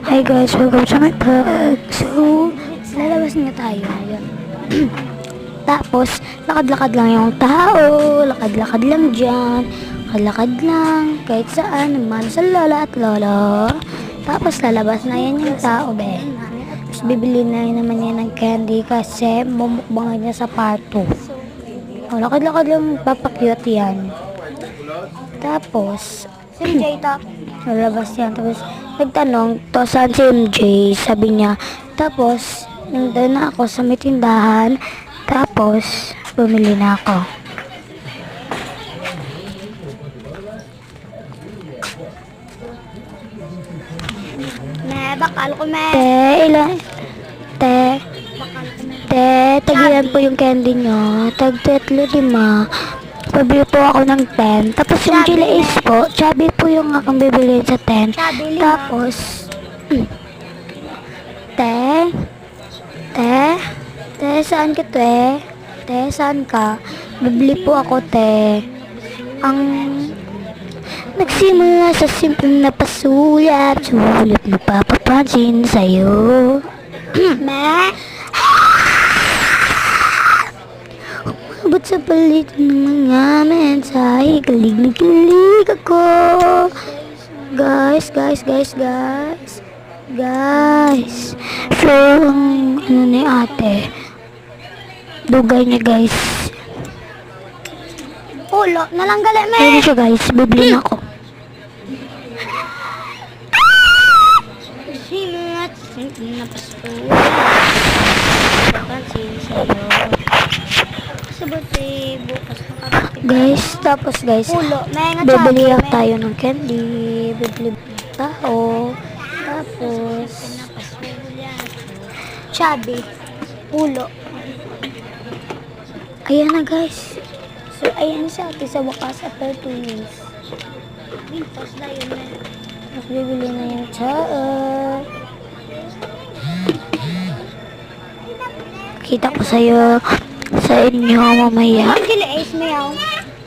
Hi guys, welcome to my vlog. So, lalabas nga tayo ngayon. Tapos, lakad-lakad lang yung tao, lakad-lakad lang dyan, lakad lang, kahit saan, naman sa lola at lolo. Tapos, lalabas na yan yung tao, be. Tapos, bibili na rin naman yan ng candy kasi mumukbangan niya sa parto. O, lakad-lakad lang, papakyut yan. Tapos, MJ top. lalabas yan. Tapos, nagtanong, to saan si MJ? Sabi niya. Tapos, nandun na ako sa may tindahan. Tapos, bumili na ako. Bakal ko, me. Ilan? Tagilan po yung candy nyo. Tag-3, 5. Pabili po ako ng 10. Tapos yung Chubby, Gila Ace po, chubby po yung akong bibiliin sa 10. Chubby, 5. Tapos, saan ka, saan ka? Bibili po ako, Ang nagsimula sa simpleng na pasulat, sulat na papapansin sa'yo. Me. Umabot sa palit ng mga mensahe, kilig na kilig ako. Guys. So, ang ano ni ate, dugay niya guys. Ulo. Nalanggali, me. Ayun siya guys, bibili na ako. Simulat sa simple na pasulat. Papansin sa'yo. Sabuti, bukas makarating. Guys, tapos guys, Ulo. Me, nga bibili chubby, lang me. tayo ng candy, bibili tao. Tapos, Chubby. Ulo. ayan na guys. So, ayan siya. Sa wakas, after 2 years. Tapos na yun, me. Tapos bibili na yung tsaa. Kita ko sa inyo mamaya Ang Gila Ace, me, yaw.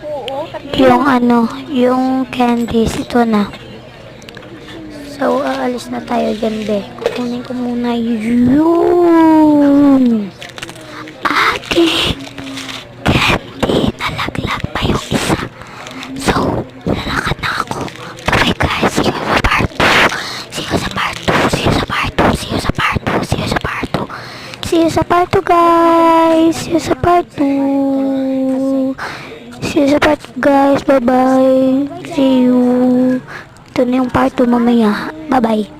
Oo. yung yung candies. Ito na. So, aalis na tayo dyan, be. Kukunin ko muna yun. Ate, candy. Nalaglag pa yung isa. So, lalakad na ako. Bye guys. See you sa part 2. See you sa part 2. See you sa part 2. See you sa part 2. See you sa part 2. See you sa part 2, guys. See you sa part 2. See you sa part 2, guys. Bye-bye. See you. Ito na yung part 2 mamaya. Bye-bye.